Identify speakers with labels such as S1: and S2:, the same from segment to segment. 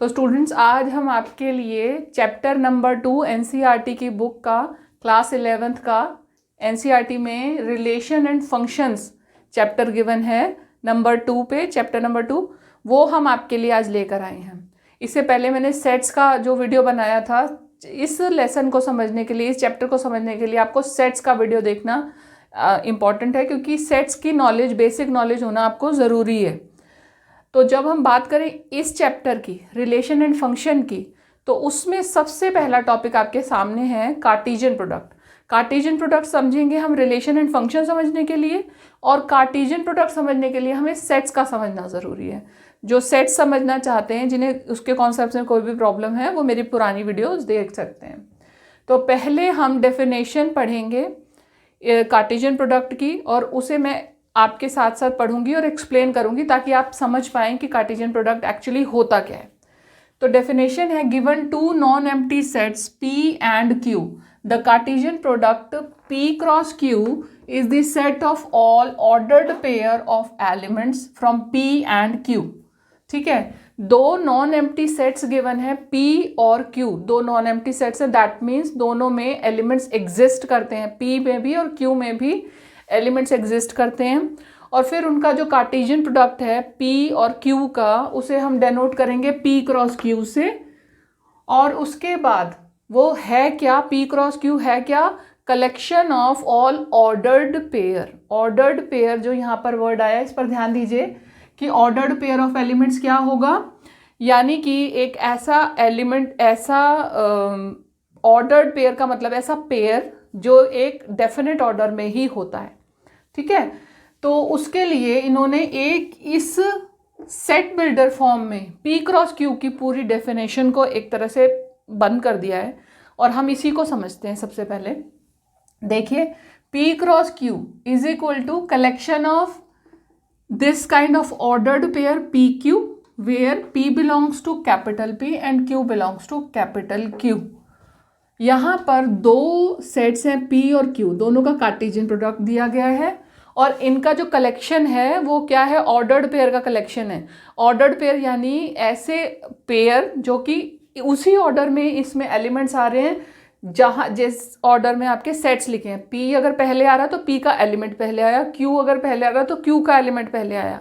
S1: तो स्टूडेंट्स, आज हम आपके लिए चैप्टर नंबर 2 एनसीईआरटी की बुक का क्लास 11th का एनसीईआरटी में relation and functions chapter given है नंबर 2 पे, चैप्टर नंबर 2 वो हम आपके लिए आज लेकर आए हैं। इससे पहले मैंने सेट्स का जो वीडियो बनाया था, इस लेसन को समझने के लिए, इस चैप्टर को समझने के लिए आपको सेट्स का वीडियो देखना इम्पॉर्टेंट है, क्योंकि सेट्स की नॉलेज, बेसिक नॉलेज होना आपको ज़रूरी है। तो जब हम बात करें इस चैप्टर की, रिलेशन एंड फंक्शन की, तो उसमें सबसे पहला टॉपिक आपके सामने है कार्टेशियन प्रोडक्ट। कार्टेशियन प्रोडक्ट समझेंगे हम रिलेशन एंड फंक्शन समझने के लिए, और कार्टेशियन प्रोडक्ट समझने के लिए हमें सेट्स का समझना ज़रूरी है। जो सेट्स समझना चाहते हैं, जिन्हें उसके कॉन्सेप्ट में कोई भी प्रॉब्लम है, वो मेरी पुरानी वीडियोस देख सकते हैं। तो पहले हम डेफिनेशन पढ़ेंगे कार्टेशियन प्रोडक्ट की, और उसे मैं आपके साथ साथ पढ़ूंगी और एक्सप्लेन करूंगी ताकि आप समझ पाएं कि कार्टेशियन प्रोडक्ट एक्चुअली होता क्या है। तो डेफिनेशन है, given to non empty sets P and Q, the Cartesian product P cross Q is the set of all ordered pair of elements from P and Q। ठीक है, दो non empty sets given है P और Q, दो non empty sets हैं। That means दोनों में elements exist करते हैं, P में भी और Q में भी एलिमेंट्स एग्जिस्ट करते हैं। और फिर उनका जो कार्टेशियन प्रोडक्ट है P और Q का, उसे हम डेनोट करेंगे P क्रॉस Q से। और उसके बाद वो है क्या, P क्रॉस Q है क्या? Collection of all ordered pair. Ordered pair, जो यहाँ पर वर्ड आया, इस पर ध्यान दीजिए कि ऑर्डर्ड पेयर ऑफ एलिमेंट्स क्या होगा, यानी कि एक ऐसा एलिमेंट, ऐसा ऑर्डर्ड पेयर का मतलब ऐसा पेयर जो एक डेफिनेट ऑर्डर में ही होता है। ठीक है, तो उसके लिए इन्होंने एक इस सेट बिल्डर फॉर्म में P क्रॉस Q की पूरी डेफिनेशन को एक तरह से बंद कर दिया है, और हम इसी को समझते हैं। सबसे पहले देखिए, P cross Q is equal to collection of this kind of ordered pair PQ, where P belongs to capital P and Q belongs to capital Q। यहाँ पर दो सेट्स हैं P और Q, दोनों का कार्टेशियन प्रोडक्ट दिया गया है, और इनका जो कलेक्शन है वो क्या है, ऑर्डर्ड पेयर का कलेक्शन है। ऑर्डर्ड पेयर यानी ऐसे पेयर जो कि उसी ऑर्डर में इसमें एलिमेंट्स आ रहे हैं, जहाँ जिस ऑर्डर में आपके सेट्स लिखे हैं। P अगर पहले आ रहा तो P का एलिमेंट पहले आया, Q अगर पहले आ रहा तो Q का एलिमेंट पहले आया।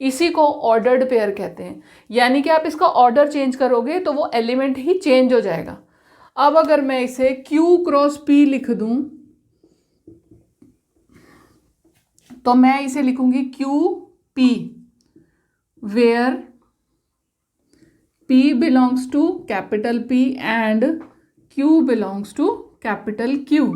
S1: इसी को ऑर्डर्ड पेयर कहते हैं। यानी कि आप इसका ऑर्डर चेंज करोगे तो वो एलिमेंट ही चेंज हो जाएगा। अब अगर मैं इसे Q क्रॉस P लिख दूं, तो मैं इसे लिखूंगी QP, where P belongs to capital P and Q belongs to capital Q।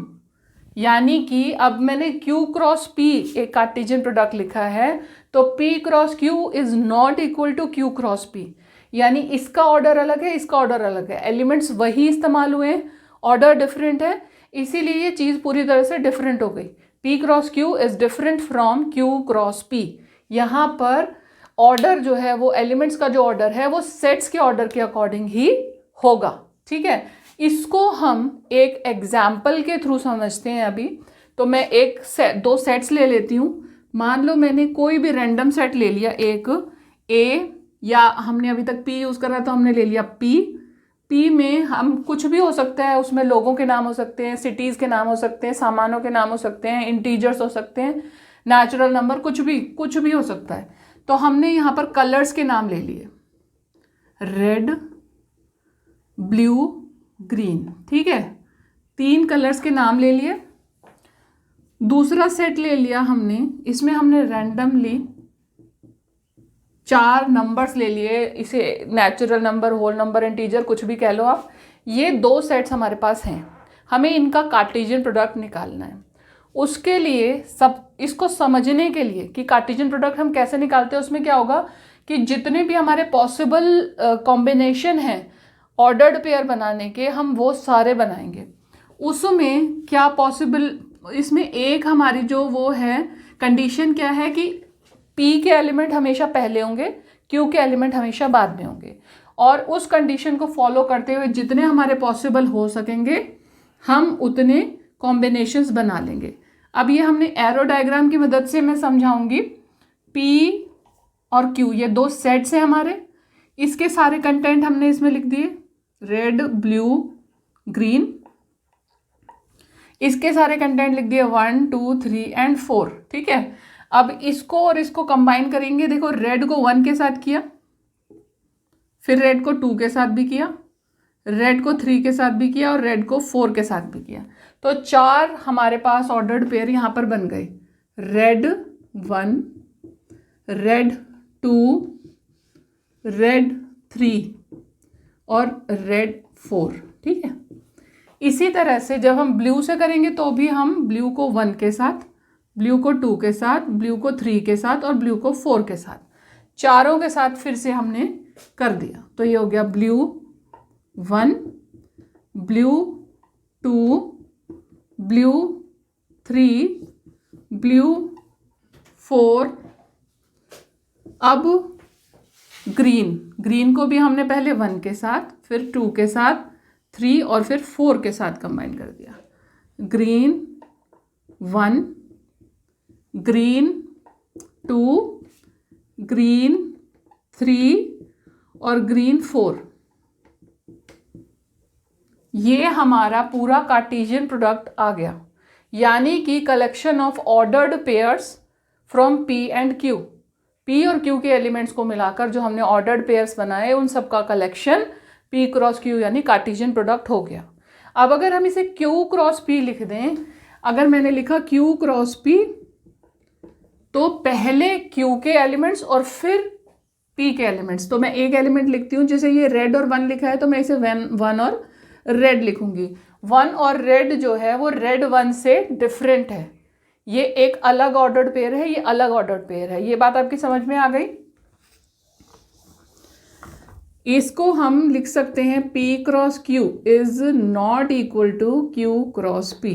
S1: यानी कि अब मैंने Q क्रॉस P एक कार्टेशियन प्रोडक्ट लिखा है, तो P cross Q is not equal to Q cross P। यानी इसका ऑर्डर अलग है, इसका ऑर्डर अलग है, एलिमेंट्स वही इस्तेमाल हुए हैं, ऑर्डर डिफरेंट है, इसीलिए ये चीज़ पूरी तरह से डिफरेंट हो गई। P cross Q is different from Q cross P। यहाँ पर ऑर्डर जो है, वो एलिमेंट्स का जो ऑर्डर है वो सेट्स के ऑर्डर के अकॉर्डिंग ही होगा। ठीक है, इसको हम एक एग्जाम्पल के थ्रू समझते हैं अभी। तो मैं एक दो सेट्स ले लेती हूँ। मान लो मैंने कोई भी रैंडम सेट ले लिया, एक A, या हमने अभी तक P यूज़ करा तो हमने ले लिया P। P में हम कुछ भी हो सकता है, उसमें लोगों के नाम हो सकते हैं, सिटीज़ के नाम हो सकते हैं, सामानों के नाम हो सकते हैं, इंटीजर्स हो सकते हैं, नेचुरल नंबर, कुछ भी हो सकता है। तो हमने यहाँ पर कलर्स के नाम ले लिए, रेड, ब्लू, ग्रीन। ठीक है, 3 कलर्स के नाम ले लिए। दूसरा सेट ले लिया हमने, इसमें हमने रैंडमली 4 नंबर्स ले लिए, इसे natural number, whole number, integer, कुछ भी कह लो आप। ये 2 सेट्स हमारे पास हैं, हमें इनका कार्टेशियन प्रोडक्ट निकालना है। उसके लिए इसको समझने के लिए कि कार्टेशियन प्रोडक्ट हम कैसे निकालते हैं, उसमें क्या होगा कि जितने भी हमारे पॉसिबल कॉम्बिनेशन हैं ऑर्डर्ड पेयर बनाने के, हम वो सारे बनाएंगे। उसमें क्या पॉसिबल, इसमें एक हमारी जो वो है कंडीशन क्या है कि P के एलिमेंट हमेशा पहले होंगे, Q के एलिमेंट हमेशा बाद में होंगे, और उस कंडीशन को फॉलो करते हुए जितने हमारे पॉसिबल हो सकेंगे हम उतने कॉम्बिनेशंस बना लेंगे। अब ये हमने एरो डायग्राम की मदद से मैं समझाऊंगी। P और Q ये 2 सेट्स हैं हमारे, इसके सारे कंटेंट हमने इसमें लिख दिए, रेड ब्लू ग्रीन, इसके सारे कंटेंट लिख दिए 1 2 3 एंड 4। ठीक है, अब इसको और इसको कंबाइन करेंगे। देखो रेड को 1 के साथ किया, फिर रेड को 2 के साथ भी किया, रेड को 3 के साथ भी किया और रेड को 4 के साथ भी किया। तो 4 हमारे पास ऑर्डर्ड पेयर यहाँ पर बन गए, रेड 1, रेड 2, रेड 3 और रेड 4। ठीक है, इसी तरह से जब हम ब्लू से करेंगे तो भी हम ब्लू को 1 के साथ, ब्लू को 2 के साथ, ब्लू को 3 के साथ और ब्लू को 4 के साथ, चारों के साथ फिर से हमने कर दिया। तो ये हो गया ब्लू 1, ब्लू 2, ब्लू 3, ब्लू 4। अब ग्रीन को भी हमने पहले 1 के साथ, फिर 2 के साथ, 3 और फिर 4 के साथ कंबाइन कर दिया। ग्रीन 1, ग्रीन 2, ग्रीन 3 और ग्रीन 4। ये हमारा पूरा कार्टेशियन प्रोडक्ट आ गया, यानी कि collection of ordered pairs from P and Q. P और क्यू के एलिमेंट्स को मिलाकर जो हमने ऑर्डर्ड पेयर्स बनाए उन सब का कलेक्शन पी क्रॉस क्यू यानी कार्टेशियन प्रोडक्ट हो गया। अब अगर हम इसे क्यू क्रॉस पी लिख दें, अगर मैंने लिखा क्यू क्रॉस पी तो पहले क्यू के एलिमेंट्स और फिर पी के एलिमेंट्स। तो मैं एक एलिमेंट लिखती हूँ, जैसे ये रेड और 1 लिखा है तो मैं इसे 1 और रेड लिखूंगी। 1 और रेड जो है वो रेड 1 से डिफरेंट है, ये एक अलग ऑर्डर्ड पेयर है, ये अलग ऑर्डर्ड पेयर है। ये बात आपकी समझ में आ गई। इसको हम लिख सकते हैं P cross Q is not equal to Q cross P।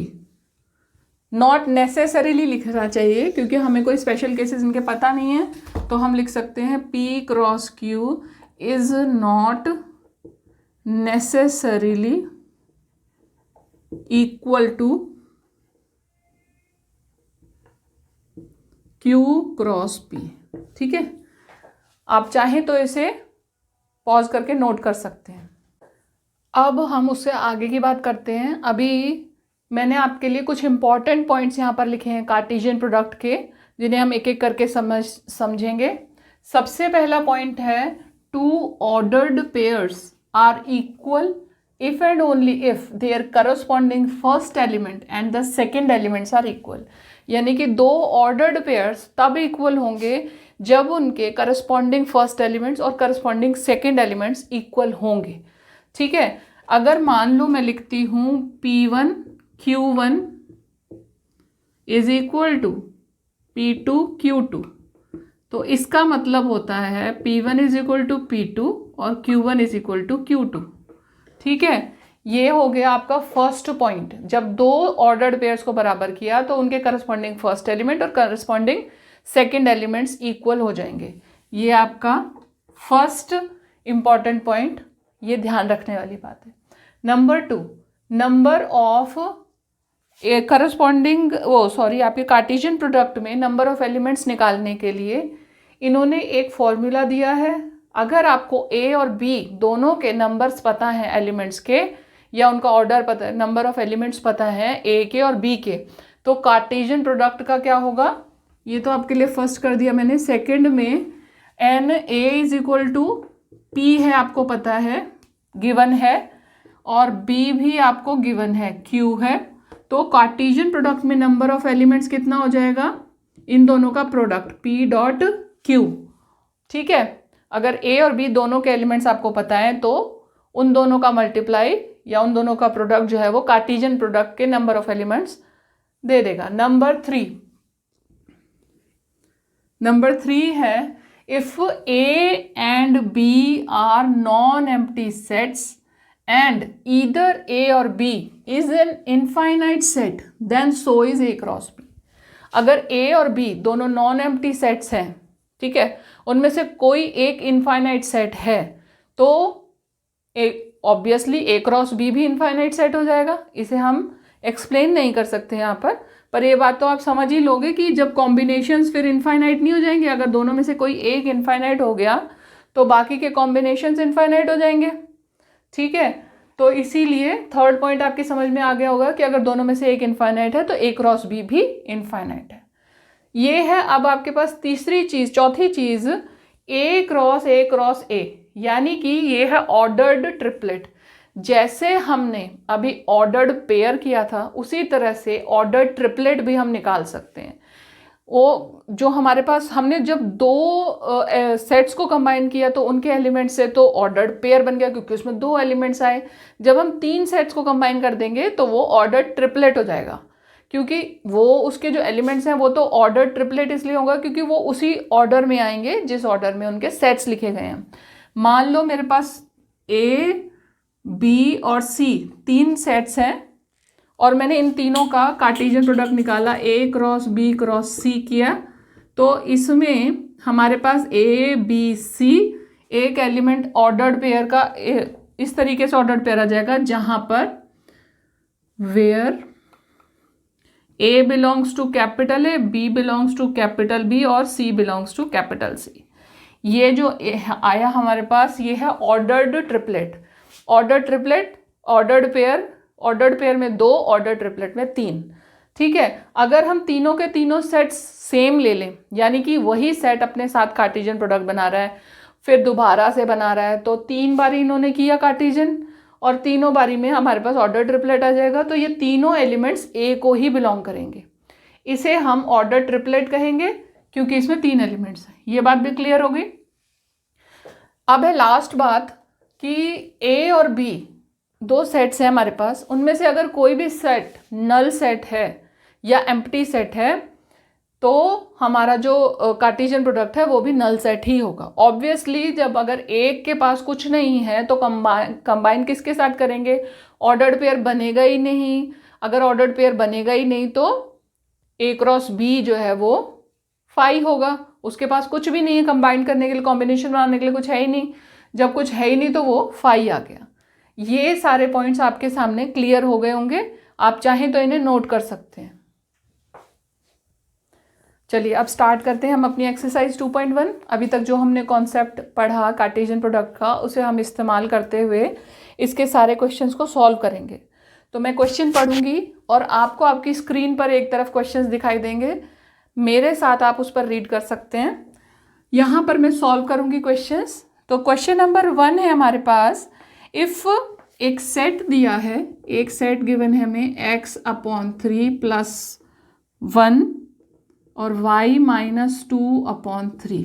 S1: Not necessarily लिखना चाहिए क्योंकि हमें कोई स्पेशल केसेस इनके पता नहीं है, तो हम लिख सकते हैं P cross Q is not necessarily equal to Q cross P। ठीक है, आप चाहें तो इसे पॉज करके नोट कर सकते हैं। अब हम उससे आगे की बात करते हैं। अभी मैंने आपके लिए कुछ इंपॉर्टेंट पॉइंट्स यहाँ पर लिखे हैं कार्टेशियन प्रोडक्ट के, जिन्हें हम एक एक करके समझेंगे। सबसे पहला पॉइंट है two ordered pairs are equal if and only if there corresponding first element and the second elements are equal. यानी कि दो ऑर्डर्ड पेयर्स तब इक्वल होंगे जब उनके करस्पॉन्डिंग फर्स्ट एलिमेंट्स और करस्पॉन्डिंग सेकेंड एलिमेंट्स इक्वल होंगे। ठीक है, अगर मान लो मैं लिखती हूँ P1 Q1 is equal to P2 Q2, तो इसका मतलब होता है P1 is equal to P2 और Q1 is equal to Q2। ठीक है, ये हो गया आपका फर्स्ट पॉइंट। जब दो ऑर्डर्ड पेयर्स को बराबर किया तो उनके करस्पॉन्डिंग फर्स्ट एलिमेंट और करस्पॉन्डिंग सेकेंड एलिमेंट्स इक्वल हो जाएंगे। ये आपका फर्स्ट इंपॉर्टेंट पॉइंट, ये ध्यान रखने वाली बात है। नंबर 2, नंबर ऑफ करस्पॉन्डिंग आपके कार्टेशियन प्रोडक्ट में नंबर ऑफ एलिमेंट्स निकालने के लिए इन्होंने एक फॉर्मूला दिया है। अगर आपको ए और बी दोनों के नंबर्स पता हैं एलिमेंट्स के, या उनका ऑर्डर पता है, नंबर ऑफ एलिमेंट्स पता है ए के और बी के, तो कार्टेशियन प्रोडक्ट का क्या होगा, ये तो आपके लिए फर्स्ट कर दिया मैंने। सेकंड में n A is equal to P है, आपको पता है, गिवन है, और बी भी आपको गिवन है, क्यू है। तो कार्टेशियन प्रोडक्ट में नंबर ऑफ एलिमेंट्स कितना हो जाएगा, इन दोनों का प्रोडक्ट पी डॉट क्यू। ठीक है, अगर ए और बी दोनों के एलिमेंट्स आपको पता है तो उन दोनों का मल्टीप्लाई या उन दोनों का प्रोडक्ट जो है वो कार्टेशियन प्रोडक्ट के नंबर ऑफ एलिमेंट्स दे देगा। नंबर 3 है if A and B are non empty sets and either A और B is an infinite set then so is A cross B. अगर ए और बी दोनों नॉन एम्प्टी सेट्स हैं, ठीक है, उनमें से कोई एक इनफाइनाइट सेट है, तो ऑब्वियसली ए क्रॉस बी भी इनफाइनाइट सेट हो जाएगा। इसे हम एक्सप्लेन नहीं कर सकते यहाँ पर ये बात तो आप समझ ही लोगे कि जब कॉम्बिनेशंस फिर इनफाइनाइट नहीं हो जाएंगे। अगर दोनों में से कोई एक इनफाइनाइट हो गया तो बाकी के कॉम्बिनेशंस इनफाइनाइट हो जाएंगे। ठीक है, तो इसीलिए थर्ड पॉइंट आपकी समझ में आ गया होगा कि अगर दोनों में से एक इनफाइनाइट है तो ए क्रॉस बी भी इनफाइनाइट है। ये है अब आपके पास तीसरी चीज, चौथी चीज, ए क्रॉस ए, यानी कि ये है ऑर्डर्ड ट्रिपलेट। जैसे हमने अभी ऑर्डर्ड पेयर किया था उसी तरह से ऑर्डर्ड ट्रिपलेट भी हम निकाल सकते हैं। वो जो हमारे पास हमने जब दो सेट्स को कंबाइन किया तो उनके एलिमेंट से तो ऑर्डर्ड पेयर बन गया क्योंकि उसमें दो एलिमेंट्स आए। जब हम तीन सेट्स को कंबाइन कर देंगे तो वो ऑर्डर्ड ट्रिपलेट हो जाएगा, क्योंकि वो उसके जो एलिमेंट्स हैं वो तो ऑर्डर्ड ट्रिपलेट इसलिए होगा क्योंकि वो उसी ऑर्डर में आएंगे जिस ऑर्डर में उनके सेट्स लिखे गए हैं। मान लो मेरे पास ए, बी और सी तीन सेट्स हैं और मैंने इन तीनों का कार्टेशियन प्रोडक्ट निकाला, ए क्रॉस बी क्रॉस सी किया, तो इसमें हमारे पास ए बी सी एक एलिमेंट ऑर्डर्ड पेयर का इस तरीके से ऑर्डर्ड पेयर आ जाएगा जहां पर where A belongs to capital A, B belongs to capital B और C belongs to capital C. ये जो आया हमारे पास ये है ordered triplet. Ordered triplet, ordered pair में दो, ऑर्डर्ड ट्रिपलेट में तीन। ठीक है, अगर हम तीनों के तीनों सेट्स सेम ले लें, यानी कि वही सेट अपने साथ कार्टेशियन प्रोडक्ट बना रहा है फिर दोबारा से बना रहा है, तो तीन बार इन्होंने किया कार्टेशियन और तीनों बारी में हमारे पास ऑर्डर ट्रिपलेट आ जाएगा। तो ये तीनों एलिमेंट्स ए को ही बिलोंग करेंगे, इसे हम ऑर्डर ट्रिपलेट कहेंगे क्योंकि इसमें तीन एलिमेंट्स हैं। ये बात भी क्लियर हो गई। अब है लास्ट बात कि ए और बी दो सेट्स हैं हमारे पास, उनमें से अगर कोई भी सेट नल सेट है या एम्प्टी सेट है तो हमारा जो कार्टेशियन प्रोडक्ट है वो भी नल सेट ही होगा। ऑब्वियसली जब अगर एक के पास कुछ नहीं है तो कंबाइन किसके साथ करेंगे, ऑर्डर्ड पेयर बनेगा ही नहीं। अगर ऑर्डर्ड पेयर बनेगा ही नहीं तो ए क्रॉस बी जो है वो फाई होगा, उसके पास कुछ भी नहीं है कंबाइन करने के लिए, कॉम्बिनेशन बनाने के लिए कुछ है ही नहीं। जब कुछ है ही नहीं तो वो फाई आ गया। ये सारे पॉइंट्स आपके सामने क्लियर हो गए होंगे, आप चाहें तो इन्हें नोट कर सकते हैं। चलिए अब स्टार्ट करते हैं हम अपनी एक्सरसाइज 2.1। अभी तक जो हमने कॉन्सेप्ट पढ़ा कार्टेशियन प्रोडक्ट का उसे हम इस्तेमाल करते हुए इसके सारे क्वेश्चंस को सॉल्व करेंगे। तो मैं क्वेश्चन पढ़ूंगी और आपको आपकी स्क्रीन पर एक तरफ क्वेश्चंस दिखाई देंगे, मेरे साथ आप उस पर रीड कर सकते हैं। यहाँ पर मैं सॉल्व करूंगी क्वेश्चंस। तो क्वेश्चन नंबर 1 है हमारे पास, इफ़ एक सेट दिया है, एक सेट गिवन है हमें x/3 + 1 और y-2/3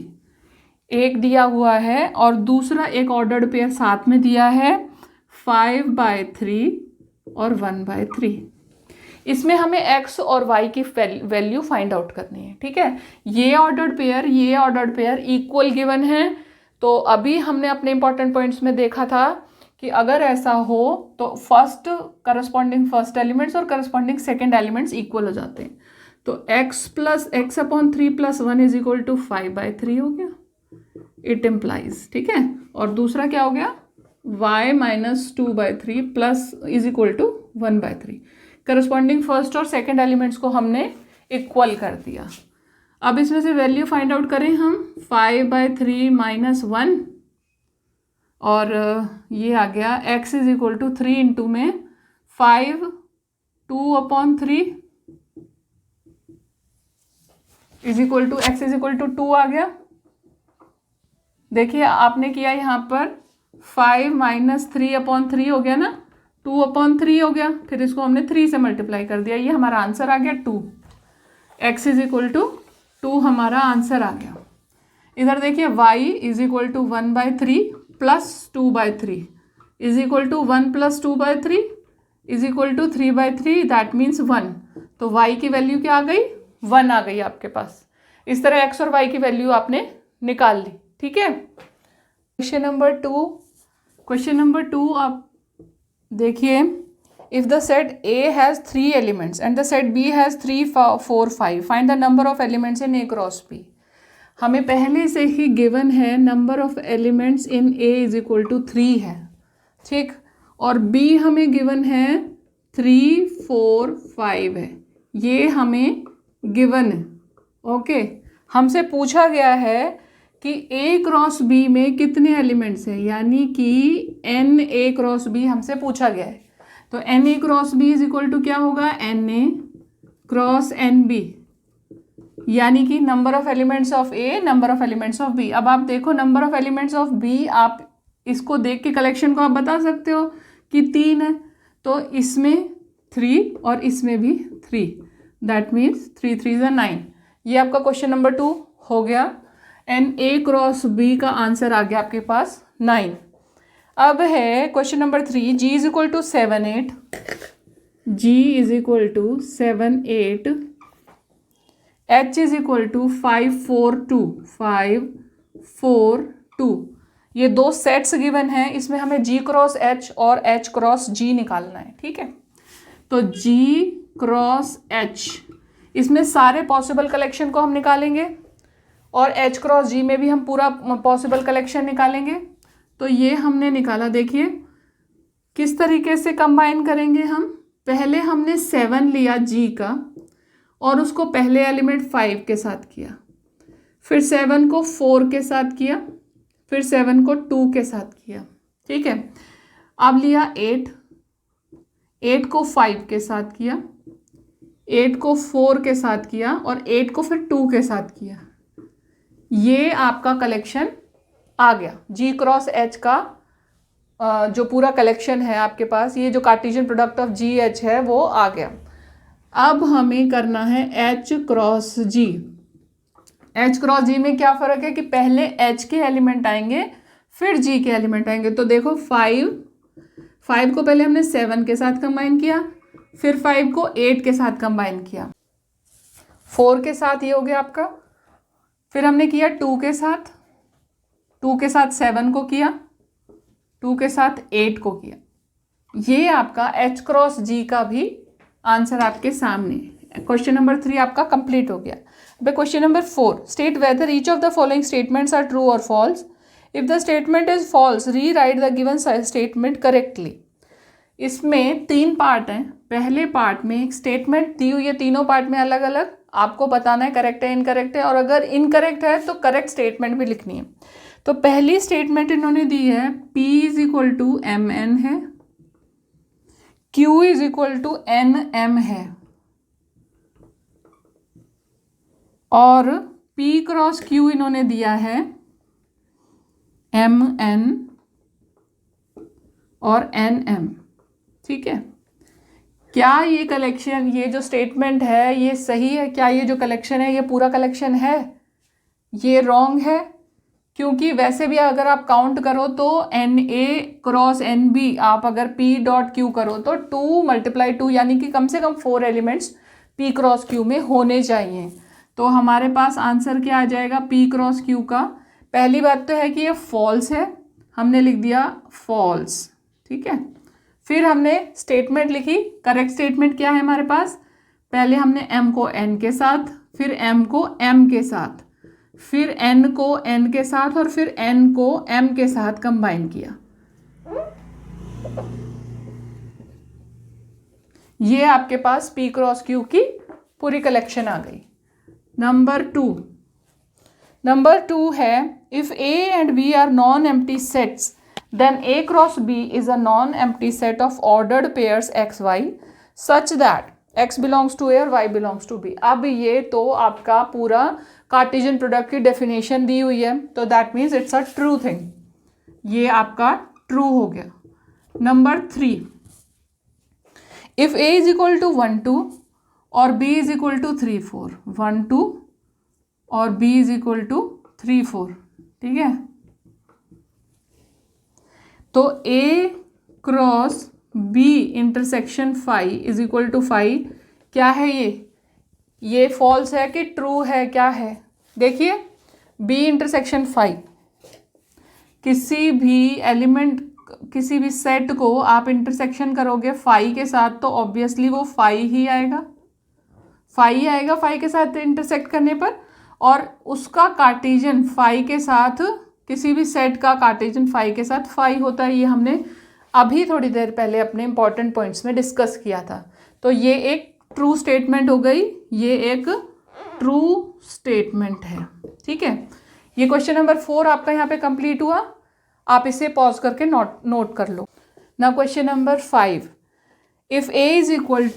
S1: एक दिया हुआ है और दूसरा एक ऑर्डर्ड पेयर साथ में दिया है 5/3 और 1/3। इसमें हमें x और y की वैल्यू फाइंड आउट करनी है। ठीक है, ये ऑर्डर्ड पेयर इक्वल गिवन है। तो अभी हमने अपने इंपॉर्टेंट पॉइंट्स में देखा था कि अगर ऐसा हो तो करस्पॉन्डिंग फर्स्ट एलिमेंट्स और करस्पॉन्डिंग सेकेंड एलिमेंट्स इक्वल हो जाते हैं। तो x + x/3 + 1 = 5/3 हो गया, इट इम्प्लाइज। ठीक है, और दूसरा क्या हो गया, y-2/3 = 1/3। करस्पॉन्डिंग फर्स्ट और सेकेंड एलिमेंट्स को हमने इक्वल कर दिया। अब इसमें से वैल्यू फाइंड आउट करें हम, 5/3 - 1 और ये आ गया x = 3 इंटू में 5 2/3 = x = 2 आ गया। देखिए आपने किया यहाँ पर 5 - 3/3 हो गया ना, 2/3 हो गया, फिर इसको हमने 3 से मल्टीप्लाई कर दिया, ये हमारा आंसर आ गया 2। x = 2 हमारा आंसर आ गया। इधर देखिए y = 1/3 + 2/3 = 1 + 2/3 = 3/3, दैट मीन्स 1। तो y की वैल्यू क्या आ गई, 1 आ गई आपके पास। इस तरह x और y की वैल्यू आपने निकाल ली। ठीक है, क्वेश्चन नंबर 2 आप देखिए, if the set A has 3 elements and the set B has 3 4 5 find the number of elements in A cross B। हमें पहले से ही गिवन है number of elements in A = 3 है। ठीक, और B हमें गिवन है 3 4 5 है, ये हमें गिवन है। ओके, हमसे पूछा गया है कि A क्रॉस B में कितने एलिमेंट्स हैं, यानी कि NA क्रॉस B हमसे पूछा गया है। तो NA cross B is equal to क्या होगा, NA क्रॉस NB, यानी कि number of elements of A, number of elements of B। अब आप देखो number of elements of B, आप इसको देख के कलेक्शन को आप बता सकते हो कि 3 है, तो इसमें 3 और इसमें भी 3, दैट मीन्स 3 3 = 9। ये आपका क्वेश्चन नंबर 2 हो गया। NA क्रॉस B का आंसर आ गया आपके पास 9। अब है question number 3, G is equal to 7 8, G is equal to 7 8, H is equal to 5 4 2, 5 4 2। ये दो सेट्स गिवन हैं, इसमें हमें G क्रॉस H और H क्रॉस G निकालना है, ठीक है। तो G क्रॉस H, इसमें सारे पॉसिबल कलेक्शन को हम निकालेंगे और H क्रॉस G में भी हम पूरा पॉसिबल कलेक्शन निकालेंगे। तो ये हमने निकाला, देखिए किस तरीके से कंबाइन करेंगे हम। पहले हमने 7 लिया G का और उसको पहले एलिमेंट 5 के साथ किया, फिर 7 को 4 के साथ किया, फिर 7 को 2 के साथ किया, ठीक है। अब लिया 8 को 5 के साथ किया, 8 को 4 के साथ किया और 8 को फिर 2 के साथ किया। ये आपका कलेक्शन आ गया, G क्रॉस H का जो पूरा कलेक्शन है आपके पास, ये जो Cartesian product of G H है वो आ गया। अब हमें करना है H cross G। H cross G में क्या फ़र्क है कि पहले H के एलिमेंट आएंगे फिर G के एलिमेंट आएंगे। तो देखो 5 को पहले हमने 7 के साथ कंबाइन किया, फिर 5 को 8 के साथ कंबाइन किया, 4 के साथ ये हो गया आपका, फिर हमने किया 2 के साथ, 2 के साथ 7 को किया, 2 के साथ 8 को किया। ये आपका H क्रॉस G का भी आंसर आपके सामने है। क्वेश्चन नंबर 3 आपका कंप्लीट हो गया। अब question number 4, state whether each of the following statements are true और false. If the statement is false, rewrite the given statement correctly. इसमें 3 पार्ट हैं। पहले पार्ट में एक स्टेटमेंट दी हुई है, तीनों पार्ट में अलग अलग आपको बताना है करेक्ट है इनकरेक्ट है, और अगर इनकरेक्ट है तो करेक्ट स्टेटमेंट भी लिखनी है। तो पहली स्टेटमेंट इन्होंने दी है P is equal to MN है, Q is equal to NM है, और P क्रॉस Q इन्होंने दिया है MN और NM, ठीक है। क्या ये कलेक्शन, ये जो स्टेटमेंट है ये सही है? क्या ये जो कलेक्शन है ये पूरा कलेक्शन है? ये रॉन्ग है, क्योंकि वैसे भी अगर आप काउंट करो तो NA क्रॉस NB आप अगर P डॉट Q करो तो 2 × 2 यानी कि कम से कम 4 एलिमेंट्स P क्रॉस Q में होने चाहिए। तो हमारे पास आंसर क्या आ जाएगा P क्रॉस Q का? पहली बात तो है कि ये फॉल्स है, हमने लिख दिया फॉल्स, ठीक है। फिर हमने स्टेटमेंट लिखी, करेक्ट स्टेटमेंट क्या है हमारे पास? पहले हमने M को N के साथ, फिर M को M के साथ, फिर N को N के साथ और फिर N को M के साथ कंबाइन किया। ये आपके पास P क्रॉस Q की पूरी कलेक्शन आ गई। नंबर 2 है, if A and B are non empty sets then A cross B is a non-empty set of ordered pairs x y such that x belongs to A और y belongs to B। अब ये तो आपका पूरा Cartesian product की definition दी हुई है, तो that means it's a true thing, ये आपका ट्रू हो गया। Number 3, if A is equal to 1 2 और B इज इक्वल टू 3 4, 1 2 और B इज इक्वल टू 3 4, ठीक है। तो A cross B intersection 5 is equal to 5 क्या है? ये फॉल्स है कि ट्रू है? क्या है? देखिए B इंटरसेक्शन 5, किसी भी एलिमेंट, किसी भी सेट को आप इंटरसेक्शन करोगे 5 के साथ तो ऑब्वियसली वो 5 ही आएगा, 5 आएगा 5 के साथ इंटरसेक्ट करने पर, और उसका कार्टेशियन 5 के साथ, किसी भी सेट का कार्टेशियन 5 के साथ 5 होता है। ये हमने अभी थोड़ी देर पहले अपने इंपॉर्टेंट पॉइंट्स में डिस्कस किया था। तो ये एक ट्रू स्टेटमेंट हो गई, ये एक ट्रू स्टेटमेंट है, ठीक है। ये क्वेश्चन नंबर 4 आपका यहाँ पे कंप्लीट हुआ। आप इसे पॉज करके नोट कर लो। Now question number 5, if a is equal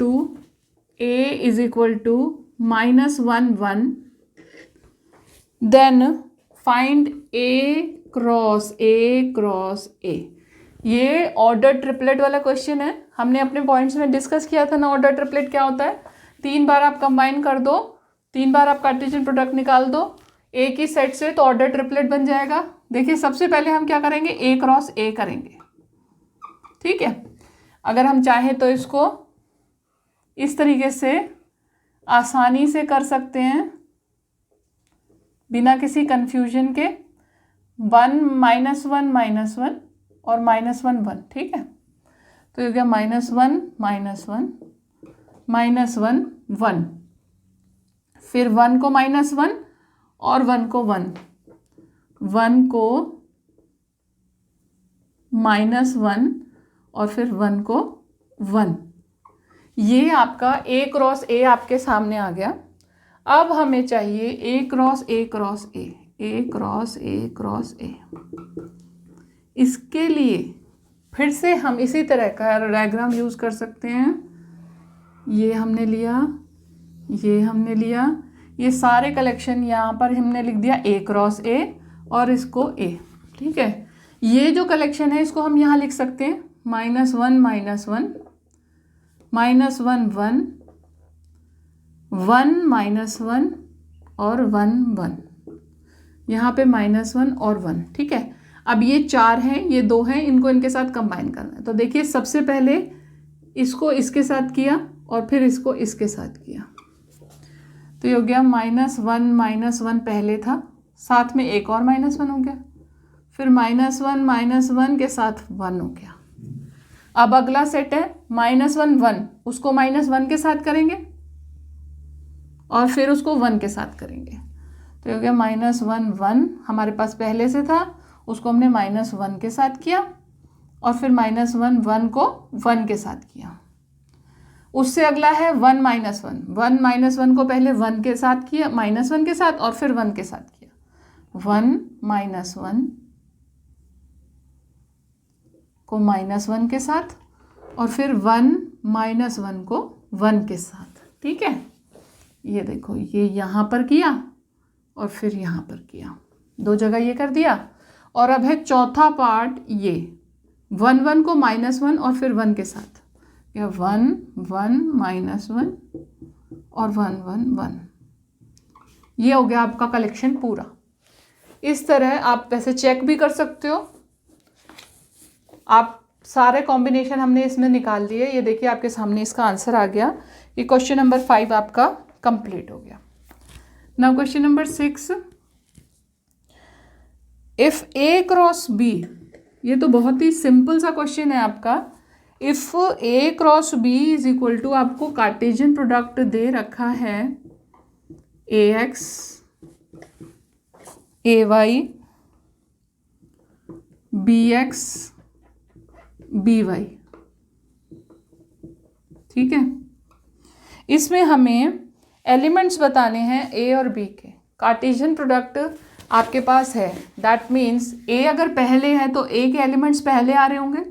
S1: to -1 1, then find a cross a। ये ऑर्डर ट्रिपलेट वाला क्वेश्चन है। हमने अपने पॉइंट्स में डिस्कस किया था ना, ऑर्डर ट्रिपलेट क्या होता है। 3 बार आप कंबाइन कर दो, 3 बार आप कार्टेशियन प्रोडक्ट निकाल दो एक ही सेट से, तो ऑर्डर ट्रिपलेट बन जाएगा। देखिए सबसे पहले हम क्या करेंगे, a क्रॉस a करेंगे, ठीक है। अगर हम चाहें तो इसको इस तरीके से आसानी से कर सकते हैं बिना किसी कंफ्यूजन के, 1 -1 -1 और -1 1, ठीक है। तो ये गया -1 -1 -1 1, फिर 1 को -1 और 1 को 1, 1 को -1 और फिर 1 को 1। ये आपका a क्रॉस a आपके सामने आ गया। अब हमें चाहिए a cross a cross a, a cross a cross a। इसके लिए फिर से हम इसी तरह का डायग्राम यूज़ कर सकते हैं। ये हमने लिया, ये हमने लिया, ये सारे कलेक्शन यहाँ पर हमने लिख दिया a क्रॉस a और इसको a, ठीक है। ये जो कलेक्शन है इसको हम यहाँ लिख सकते हैं -1 -1 -1 1 1 -1 और 1 1, यहाँ पे -1 और 1, ठीक है। अब ये 4 हैं, ये 2 हैं, इनको इनके साथ कंबाइन करना है। तो देखिए सबसे पहले इसको इसके साथ किया और फिर इसको इसके साथ किया, तो ये हो गया -1 -1 पहले था, साथ में एक और -1 हो गया, फिर -1 -1 के साथ 1 हो गया। अब अगला सेट है -1 1, उसको -1 के साथ करेंगे और फिर उसको 1 के साथ करेंगे, तो ये हो गया -1 1 हमारे पास पहले से था, उसको हमने -1 के साथ किया और फिर -1 1 को 1 के साथ किया। उससे अगला है 1 -1 को पहले 1 के साथ किया, -1 के साथ और फिर 1 के साथ किया, 1 -1 को -1 के साथ और फिर 1 -1 को 1 के साथ, ठीक है। ये देखो ये यहाँ पर किया और फिर यहाँ पर किया, 2 जगह ये कर दिया। और अब है चौथा पार्ट, ये 1 1 को -1 और फिर 1 के साथ, या 1 1 -1 और 1 1 1। ये हो गया आपका कलेक्शन पूरा। इस तरह आप वैसे चेक भी कर सकते हो। आप सारे कॉम्बिनेशन हमने इसमें निकाल दिए। ये देखिए आपके सामने इसका आंसर आ गया। ये क्वेश्चन नंबर 5 आपका कंप्लीट हो गया। Now question number 6, if a cross b, ये तो बहुत ही सिंपल सा क्वेश्चन है आपका। If a cross b is equal to, आपको कार्टेशियन प्रोडक्ट दे रखा है ax ay bx by, ठीक है। इसमें हमें एलिमेंट्स बताने हैं a और b के। कार्टेशियन प्रोडक्ट आपके पास है, दैट मीन्स a अगर पहले है तो a के एलिमेंट्स पहले आ रहे होंगे।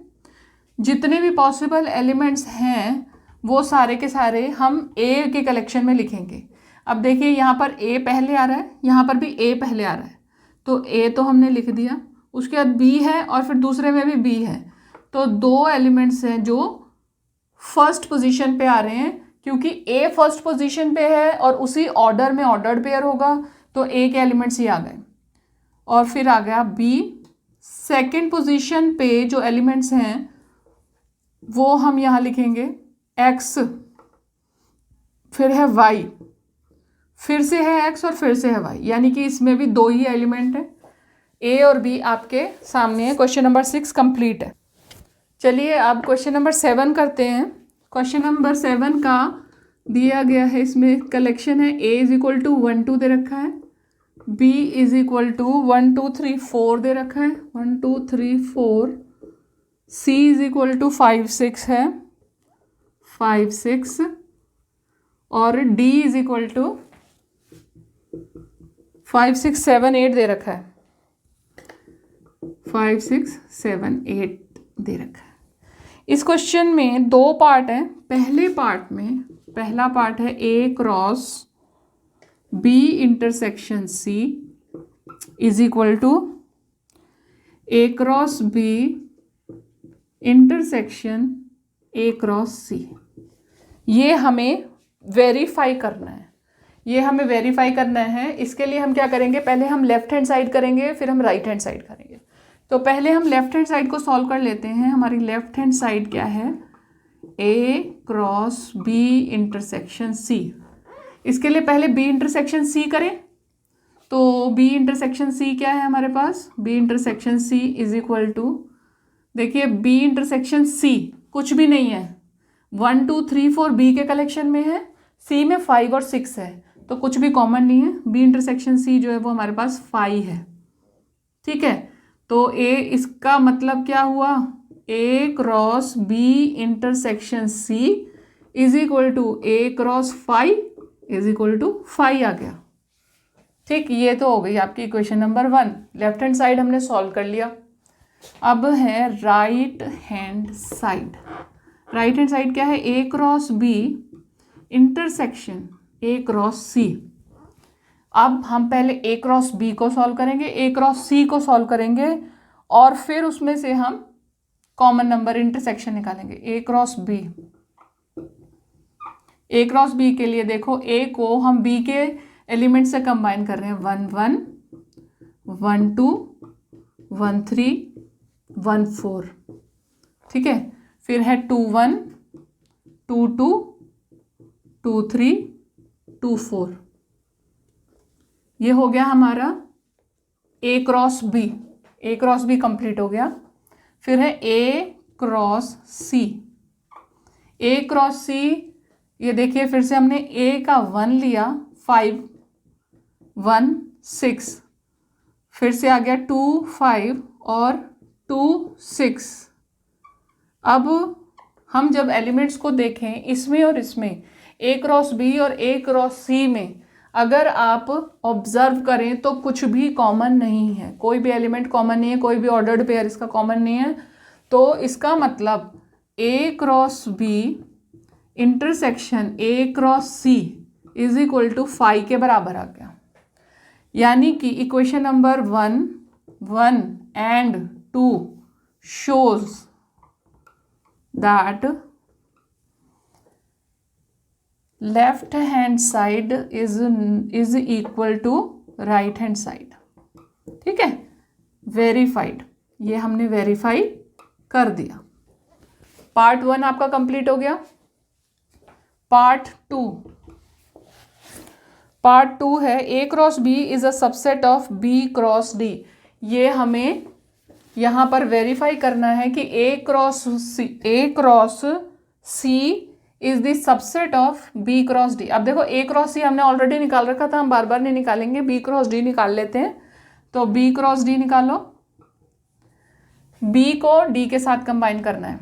S1: जितने भी पॉसिबल एलिमेंट्स हैं वो सारे के सारे हम a के कलेक्शन में लिखेंगे। अब देखिए यहाँ पर a पहले आ रहा है, यहाँ पर भी a पहले आ रहा है, तो a तो हमने लिख दिया। उसके बाद b है और फिर दूसरे में भी b है, तो 2 एलिमेंट्स हैं जो फर्स्ट पोजीशन पे आ रहे हैं, क्योंकि a फर्स्ट पोजीशन पे है और उसी ऑर्डर में ऑर्डर्ड पेयर होगा, तो a के एलिमेंट्स ही आ गए। और फिर आ गया b, सेकंड पोजीशन पे जो एलिमेंट्स हैं वो हम यहाँ लिखेंगे x, फिर है y, फिर से है x और फिर से है y, यानी कि इसमें भी 2 ही एलिमेंट हैं। a और b आपके सामने है। क्वेश्चन नंबर 6 कंप्लीट है। चलिए अब क्वेश्चन नंबर 7 करते हैं। क्वेश्चन नंबर 7 का दिया गया है, इसमें कलेक्शन है a इज इक्वल टू 1 2 दे रखा है, b इज इक्वल टू 1 2 3 4 दे रखा है, 1 2 3 4, c इज इक्वल टू 5 6 है, 5 6, और d इज इक्वल टू 5 6 7 8 दे रखा है, 5 6 7 8 दे रखा है। इस क्वेश्चन में दो पार्ट हैं। पहले पार्ट में पहला पार्ट है A cross B intersection C is equal to A cross B intersection A cross C. ये हमें वेरीफाई करना है, ये हमें वेरीफाई करना है। इसके लिए हम क्या करेंगे, पहले हम लेफ्ट हैंड साइड करेंगे, फिर हम राइट हैंड साइड करेंगे। तो पहले हम लेफ्ट हैंड साइड को सॉल्व कर लेते हैं। हमारी लेफ्ट हैंड साइड क्या है, ए क्रॉस बी इंटरसेक्शन सी। इसके लिए पहले बी इंटरसेक्शन सी करें। तो बी इंटरसेक्शन सी क्या है हमारे पास, B intersection C is equal to, देखिए बी इंटरसेक्शन सी कुछ भी नहीं है, 1 2 3 4 बी के कलेक्शन में है, सी में 5 और 6 है, तो कुछ भी कॉमन नहीं है। बी इंटरसेक्शन सी जो है वो हमारे पास 5 है, ठीक है। तो ए, इसका मतलब क्या हुआ, A cross B intersection C is equal to A cross 5 is equal to 5 आ गया, ठीक। ये तो हो गई आपकी equation number 1। Left hand side हमने सॉल्व कर लिया। अब है right hand side. Right hand side क्या है, A cross B intersection A cross C. अब हम पहले ए क्रॉस बी को सॉल्व करेंगे, ए क्रॉस सी को सॉल्व करेंगे, और फिर उसमें से हम कॉमन नंबर इंटरसेक्शन निकालेंगे। ए क्रॉस बी, ए क्रॉस बी के लिए देखो, ए को हम बी के एलिमेंट से कंबाइन कर रहे हैं, 1 1 1 2 1 3 1 4, ठीक है। फिर है 2 1 2 2 2 3 2 4। ये हो गया हमारा ए क्रॉस बी, ए क्रॉस बी कंप्लीट हो गया। फिर है A cross C, A cross C, ये देखिए फिर से हमने ए का 1 लिया, 5 1 6, फिर से आ गया 2 5 और 2 6। अब हम जब एलिमेंट्स को देखें इसमें और इसमें, ए क्रॉस बी और ए क्रॉस सी में, अगर आप ऑब्जर्व करें तो कुछ भी कॉमन नहीं है, कोई भी एलिमेंट कॉमन नहीं है, कोई भी ऑर्डर्ड पेयर इसका कॉमन नहीं है। तो इसका मतलब A cross B intersection A cross C is equal to 5 के बराबर आ गया। यानी कि equation number 1 1 and 2 shows that left hand side is equal to right hand side, ठीक है। वेरीफाइड, ये हमने वेरीफाई कर दिया। पार्ट 1 आपका कंप्लीट हो गया। पार्ट 2, पार्ट 2 है A cross B is a subset of B cross D. ये हमें यहाँ पर वेरीफाई करना है कि A cross C is the subset of B cross D. अब देखो ए क्रॉस सी हमने ऑलरेडी निकाल रखा था, हम बार बार नहीं निकालेंगे, बी क्रॉस डी निकाल लेते हैं। तो बी क्रॉस डी निकालो, बी को डी के साथ कंबाइन करना है,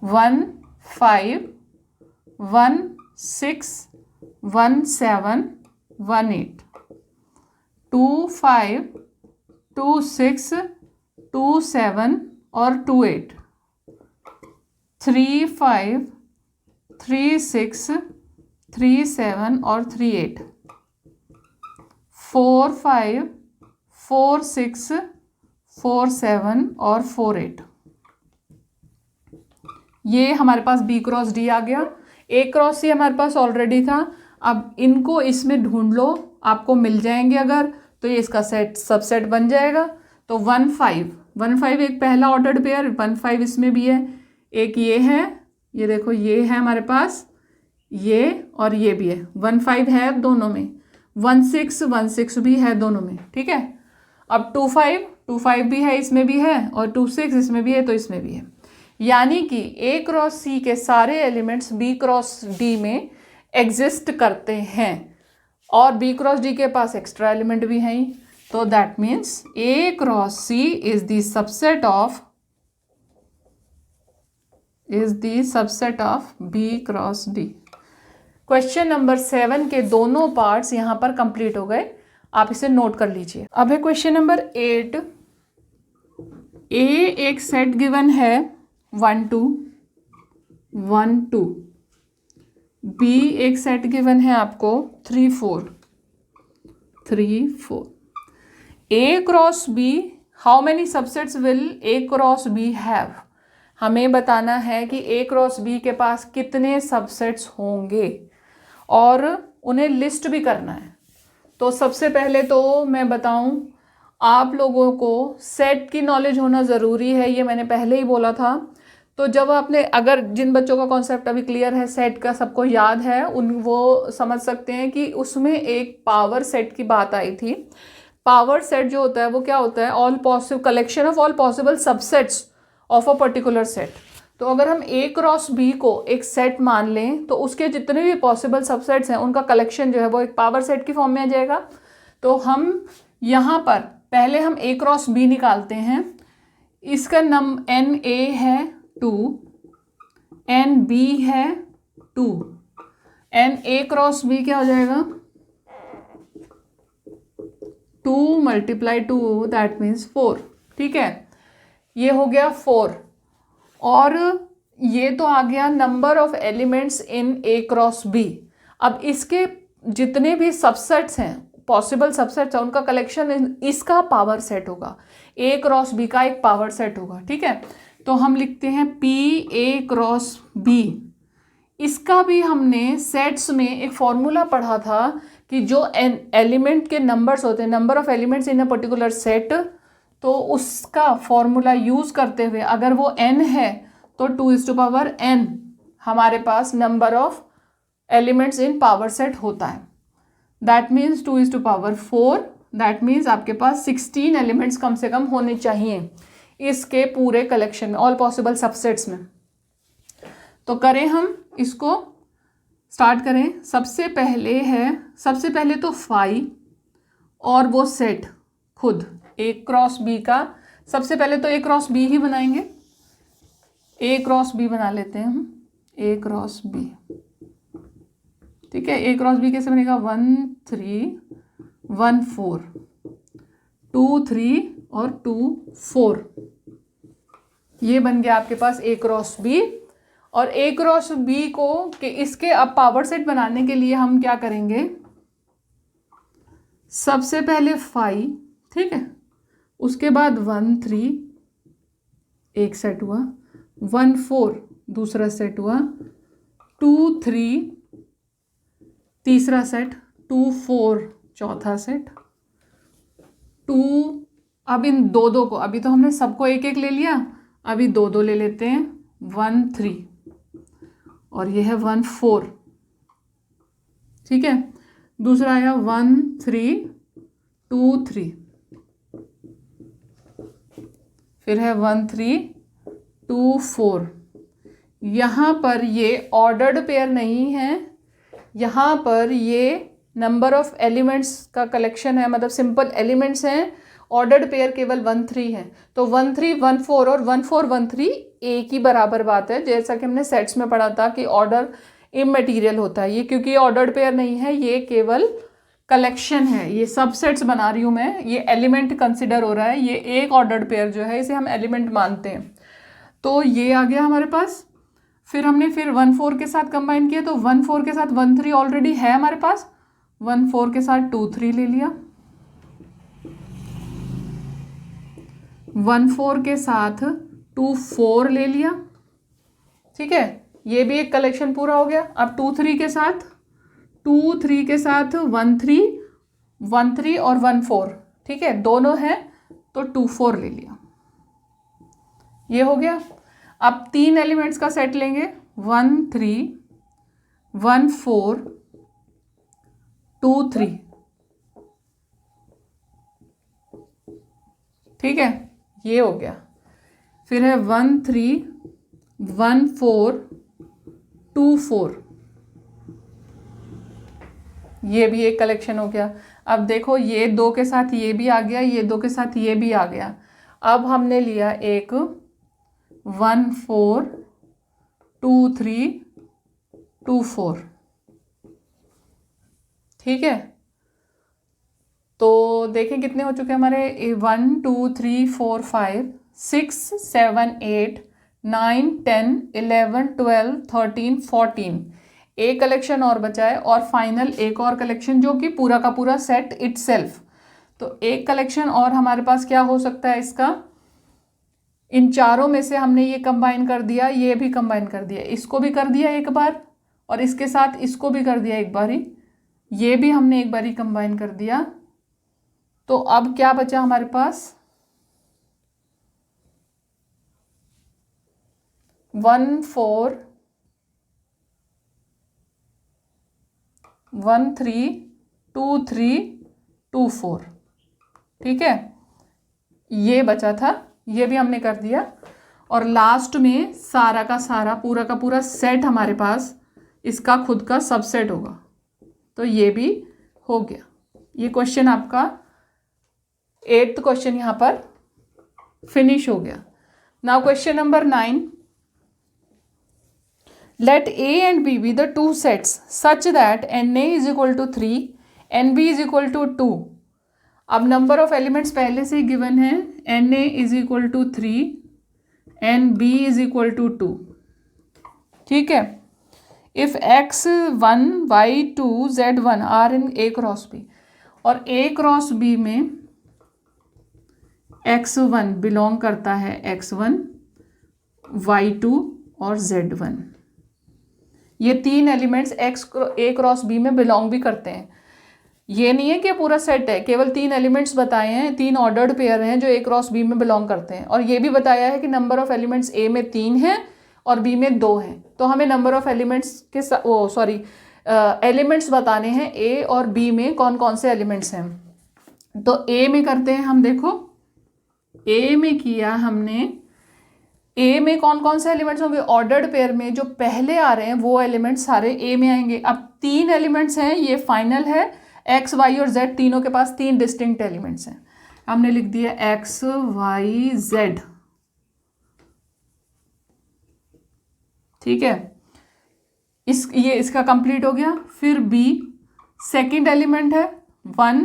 S1: 1 5 1 6 1 7 1 8, 2 5 2 6 2 7 और 2 8, 3 5 3 6 3 7 और 3 8, 4 5 4 6 4 7 और 4 8। ये हमारे पास बी क्रॉस डी आ गया। ए क्रॉस सी हमारे पास ऑलरेडी था। अब इनको इसमें ढूंढ लो, आपको मिल जाएंगे अगर, तो ये इसका सेट सबसेट बन जाएगा। तो 1 5 1 5 एक पहला ऑर्डर्ड पेयर, 1 5 इसमें भी है, एक ये है, ये देखो ये है हमारे पास, ये और ये भी है, 1 5 है दोनों में, 1 6 भी है दोनों में, ठीक है। अब 2 5 भी है, इसमें भी है, और 2 6 इसमें भी है, तो इसमें भी है। यानी कि ए क्रॉस सी के सारे एलिमेंट्स बी क्रॉस डी में एग्जिस्ट करते हैं, और बी क्रॉस डी के पास एक्स्ट्रा एलिमेंट भी हैं। तो that means A cross C is the subset of B cross D. Question number 7 के दोनों पार्ट्स यहाँ पर कंप्लीट हो गए, आप इसे नोट कर लीजिए। अब है क्वेश्चन नंबर 8। ए एक सेट गिवन है 1 2 1 2। बी एक सेट गिवन है आपको 3 4 3 4। A cross B, how many subsets will A cross B have? हमें बताना है कि ए क्रॉस बी के पास कितने सबसेट्स होंगे और उन्हें लिस्ट भी करना है। तो सबसे पहले तो मैं बताऊं, आप लोगों को सेट की नॉलेज होना ज़रूरी है, ये मैंने पहले ही बोला था। तो जब आपने, अगर जिन बच्चों का कॉन्सेप्ट अभी क्लियर है, सेट का सबको याद है, वो समझ सकते हैं कि उसमें एक पावर सेट की बात आई थी। पावर सेट जो होता है वो क्या होता है? All possible collection of all possible subsets of a particular set. तो अगर हम ए क्रॉस बी को एक सेट मान लें तो उसके जितने भी पॉसिबल सबसेट्स हैं उनका कलेक्शन जो है वो एक पावर सेट की फॉर्म में आ जाएगा। तो हम यहाँ पर पहले हम ए क्रॉस बी निकालते हैं। इसका एन ए है 2, एन बी है 2, एन ए क्रॉस बी क्या हो जाएगा? 2 × 2 दैट मीन्स 4। ठीक है, ये हो गया 4। और ये तो आ गया number of elements in A cross B. अब इसके जितने भी सबसेट्स हैं, पॉसिबल सबसेट्स हैं, उनका कलेक्शन इसका पावर सेट होगा। ए क्रॉस बी का एक पावर सेट होगा। ठीक है, तो हम लिखते हैं पी ए क्रॉस बी। इसका भी हमने सेट्स में एक फॉर्मूला पढ़ा था कि जो एलिमेंट के नंबर्स होते हैं, number of elements in a particular set, तो उसका फॉर्मूला यूज़ करते हुए अगर वो n है तो 2:n हमारे पास number of elements in power set होता है। That means 2:4। दैट मीन्स आपके पास 16 एलिमेंट्स कम से कम होने चाहिए इसके पूरे कलेक्शन में, ऑल पॉसिबल सबसेट्स में। तो करें हम इसको, स्टार्ट करें। सबसे पहले तो फाई और वो सेट खुद ए क्रॉस बी का। सबसे पहले तो ए क्रॉस बी ही बनाएंगे। ए क्रॉस बी बना लेते हैं हम, ए क्रॉस बी। ठीक है, ए क्रॉस बी कैसे बनेगा? 1 3 1 4, 2 3 और 2 4। ये बन गया आपके पास ए क्रॉस बी। और ए क्रॉस बी को कि इसके अब पावर सेट बनाने के लिए हम क्या करेंगे? सबसे पहले 5, ठीक है, उसके बाद 1 3 एक सेट हुआ, 1 4 दूसरा सेट हुआ, 2 3 तीसरा सेट, 2 4 चौथा सेट, 2। अब इन दो को, अभी तो हमने सबको एक एक ले लिया, अभी दो ले लेते हैं। 1 3 और ये है 1 4। ठीक है, दूसरा आया 1 3 2 3, फिर है 1 3 2 4। यहाँ पर ये ऑर्डर्ड पेयर नहीं है, यहाँ पर ये नंबर ऑफ एलिमेंट्स का कलेक्शन है, मतलब सिंपल एलिमेंट्स हैं। ऑर्डर्ड पेयर केवल 1 3 है। तो 1 3 1 4 और 1 4 1 3 एक ही बराबर बात है। जैसा कि हमने सेट्स में पढ़ा था कि ऑर्डर इमैटेरियल होता है, ये क्योंकि ये ऑर्डर्ड पेयर नहीं है, ये केवल कलेक्शन है। ये सबसेट्स बना रही हूँ मैं, ये एलिमेंट कंसिडर हो रहा है। ये एक ऑर्डर्ड पेयर जो है इसे हम एलिमेंट मानते हैं। तो ये आ गया हमारे पास। फिर हमने 1 4 के साथ कंबाइन किया, तो 1 4 के साथ 1 3 ऑलरेडी है हमारे पास। 1 4 के साथ 2 3 ले लिया, 1 4 के साथ 2 4 ले लिया। ठीक है, ये भी एक कलेक्शन पूरा हो गया। अब 2 3 के साथ 1 3 1 3 और 1 4, ठीक है, दोनों हैं तो 2 4 ले लिया। ये हो गया। अब 3 एलिमेंट्स का सेट लेंगे, 1 3 1 4 2 3। ठीक है, ये हो गया। फिर है 1 3 1 4 2 4, ये भी एक कलेक्शन हो गया। अब देखो, ये 2 के साथ ये भी आ गया, ये 2 के साथ ये भी आ गया। अब हमने लिया एक 1 4 2 3 2 4, ठीक है, तो देखें कितने हो चुके हैं हमारे 1 2 3 4 5 6 7 8 9 10 11 12 13 14। एक कलेक्शन और बचा है और फाइनल एक और कलेक्शन जो कि पूरा का पूरा सेट इटसेल्फ। तो एक कलेक्शन और हमारे पास क्या हो सकता है इसका, इन चारों में से हमने ये कंबाइन कर दिया, ये भी कंबाइन कर दिया, इसको भी कर दिया एक बार और इसके साथ इसको भी कर दिया एक बारी, ये भी हमने एक बारी कंबाइन कर दिया। तो अब क्या बचा हमारे पास, 1 4 1 3 2 3 2 4। ठीक है, ये बचा था, ये भी हमने कर दिया। और लास्ट में सारा का सारा पूरा का पूरा सेट हमारे पास इसका खुद का सबसेट होगा। तो ये भी हो गया। ये क्वेश्चन आपका 8th क्वेश्चन यहाँ पर फिनिश हो गया। Now question number 9, let A and B be the two sets such that NA is equal to 3, NB is equal to 2। अब नंबर ऑफ एलिमेंट्स पहले से ही गिवन है, NA is equal to 3 and B is equal to 2। ठीक है, if x1 y2 z1 are in A cross B और A cross B में x1 belong करता है x1 y2 और z1, ये तीन एलिमेंट्स ए क्रॉस बी में बिलोंग भी करते हैं। ये नहीं है कि पूरा सेट है, केवल तीन एलिमेंट्स बताए हैं, तीन ऑर्डर्ड पेयर हैं जो ए क्रॉस बी में बिलोंग करते हैं। और ये भी बताया है कि नंबर ऑफ एलिमेंट्स ए में 3 हैं और बी में 2 हैं। तो हमें नंबर ऑफ एलिमेंट्स के एलिमेंट्स बताने हैं ए और बी में कौन कौन से एलिमेंट्स हैं। तो ए में करते हैं हम, देखो ए में किया हमने, ए में कौन कौन से एलिमेंट्स होंगे, ऑर्डर्ड पेयर में जो पहले आ रहे हैं वो एलिमेंट्स सारे ए में आएंगे। अब 3 एलिमेंट्स हैं, ये फाइनल है, एक्स वाई और जेड तीनों के पास 3 डिस्टिंक्ट एलिमेंट्स हैं। हमने लिख दिया एक्स वाई जेड। ठीक है, ये इसका कंप्लीट हो गया। फिर बी, सेकंड एलिमेंट है 1,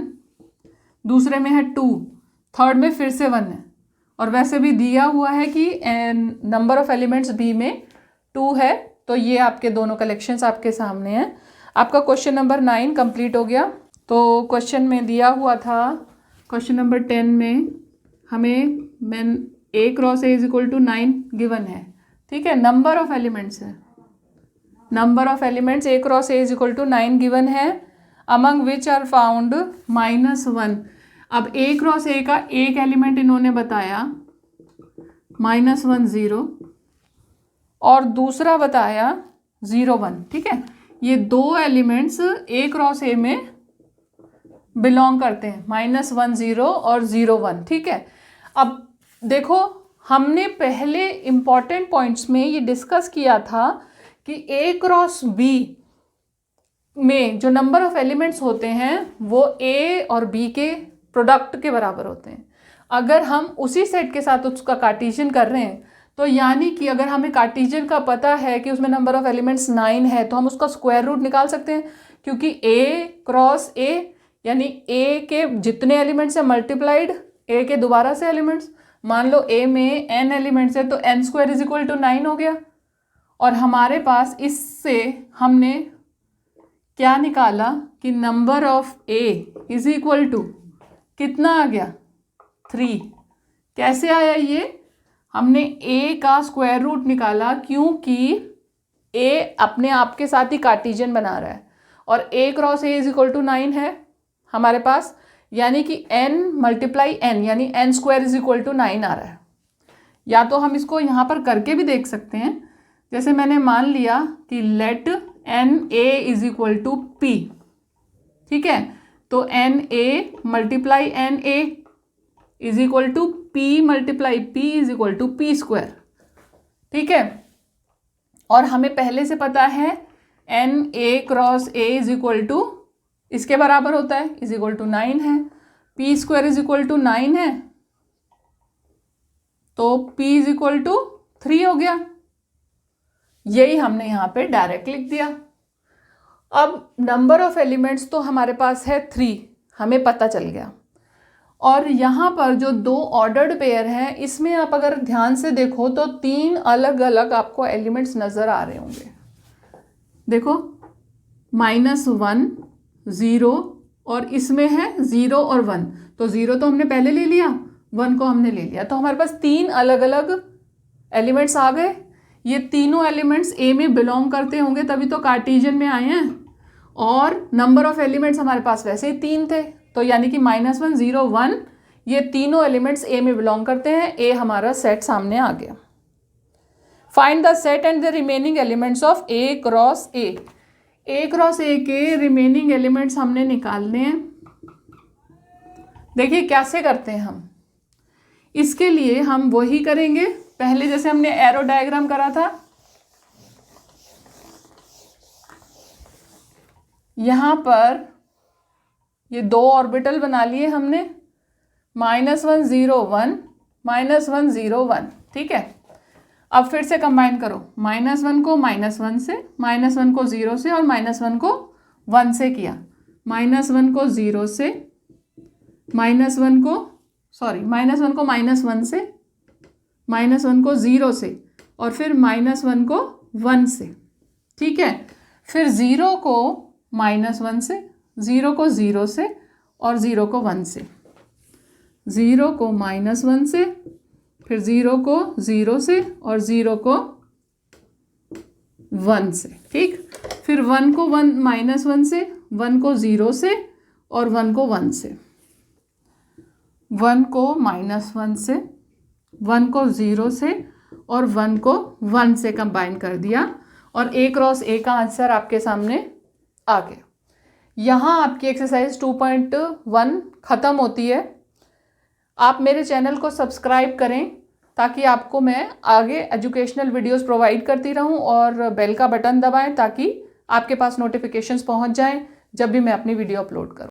S1: दूसरे में है 2, थर्ड में फिर से 1 है। और वैसे भी दिया हुआ है कि नंबर ऑफ एलिमेंट्स बी में 2 है। तो ये आपके दोनों कलेक्शंस आपके सामने हैं। आपका क्वेश्चन नंबर 9 कंप्लीट हो गया। तो क्वेश्चन में दिया हुआ था, क्वेश्चन नंबर 10 में हमें A cross A is equal to 9 given है। ठीक है, नंबर ऑफ एलिमेंट्स है, number of elements A cross A is equal to 9 given है, अमंग विच आर फाउंड -1। अब ए क्रॉस ए का एक एलिमेंट इन्होंने बताया -1 0 और दूसरा बताया 0 1। ठीक है, ये 2 एलिमेंट्स ए क्रॉस ए में बिलोंग करते हैं, -1 0 और 0 1। ठीक है, अब देखो हमने पहले इंपॉर्टेंट पॉइंट्स में ये डिस्कस किया था कि ए क्रॉस बी में जो नंबर ऑफ एलिमेंट्स होते हैं वो ए और बी के प्रोडक्ट के बराबर होते हैं। अगर हम उसी सेट के साथ उसका कार्टेशियन कर रहे हैं तो यानी कि अगर हमें कार्टेशियन का पता है कि उसमें नंबर ऑफ एलिमेंट्स 9 है तो हम उसका स्क्वायर रूट निकाल सकते हैं, क्योंकि ए क्रॉस ए यानी ए के जितने एलिमेंट्स हैं मल्टीप्लाइड ए के दोबारा से एलिमेंट्स। मान लो ए में n एलिमेंट्स है तो n² इज इक्वल टू 9 हो गया। और हमारे पास इससे हमने क्या निकाला कि number of A is equal to कितना आ गया 3। कैसे आया ये, हमने a का स्क्वायर रूट निकाला क्योंकि a अपने आप के साथ ही कार्टेशियन बना रहा है और a cross a is equal to 9 है हमारे पास, यानी कि n मल्टीप्लाई n यानी n² इज इक्वल टू 9 आ रहा है। या तो हम इसको यहाँ पर करके भी देख सकते हैं, जैसे मैंने मान लिया कि let NA is equal to P। ठीक है, तो NA multiply NA is equal to P multiply P is equal to P²। ठीक है, और हमें पहले से पता है NA cross A is equal to इसके बराबर होता है, इज इक्वल टू 9 है, P² इज इक्वल टू 9 है तो P इज इक्वल टू 3 हो गया। यही हमने यहाँ पे डायरेक्ट लिख दिया। अब नंबर ऑफ एलिमेंट्स तो हमारे पास है 3, हमें पता चल गया। और यहाँ पर जो 2 ऑर्डर्ड पेयर हैं, इसमें आप अगर ध्यान से देखो तो 3 अलग अलग आपको एलिमेंट्स नज़र आ रहे होंगे। देखो -1 0 और इसमें है 0 और 1, तो 0 तो हमने पहले ले लिया, 1 को हमने ले लिया, तो हमारे पास 3 अलग अलग एलिमेंट्स आ गए। ये तीनों एलिमेंट्स ए में बिलोंग करते होंगे, तभी तो कार्टेशियन में आए हैं। और नंबर ऑफ एलिमेंट्स हमारे पास वैसे ही 3 थे, तो यानी कि -1 0 1 ये तीनों एलिमेंट्स ए में बिलोंग करते हैं। ए हमारा सेट सामने आ गया। Find the set and the remaining elements of A cross A. A cross ए के रिमेनिंग एलिमेंट्स हमने निकालने हैं। देखिए कैसे करते हैं हम। इसके लिए हम वही करेंगे पहले जैसे हमने एरो डायग्राम करा था। यहाँ पर ये 2 ऑर्बिटल बना लिए हमने, -1 0 1 -1 0 1, ठीक है। अब फिर से कंबाइन करो, -1 को -1 से, -1 को 0 से और -1 को 1 से किया। -1 को 0 से, -1 को -1 को -1 से, -1 को 0 से और फिर -1 को 1 से, ठीक है। फिर 0 को -1 से, 0 को 0 से और 0 को 1 से, 0 को -1 से, फिर 0 को 0 से और 0 को 1 से, ठीक। फिर 1 को -1 से, 1 को 0 से और 1 को 1 से, 1 को -1 से, 1 को 0 से और 1 को 1 से कंबाइन कर दिया और ए क्रॉस ए का आंसर आपके सामने आ गया। यहाँ आपकी एक्सरसाइज 2.1 ख़त्म होती है। आप मेरे चैनल को सब्सक्राइब करें ताकि आपको मैं आगे एजुकेशनल वीडियोस प्रोवाइड करती रहूं और बेल का बटन दबाएं ताकि आपके पास नोटिफिकेशंस पहुंच जाएं जब भी मैं अपनी वीडियो अपलोड करूं।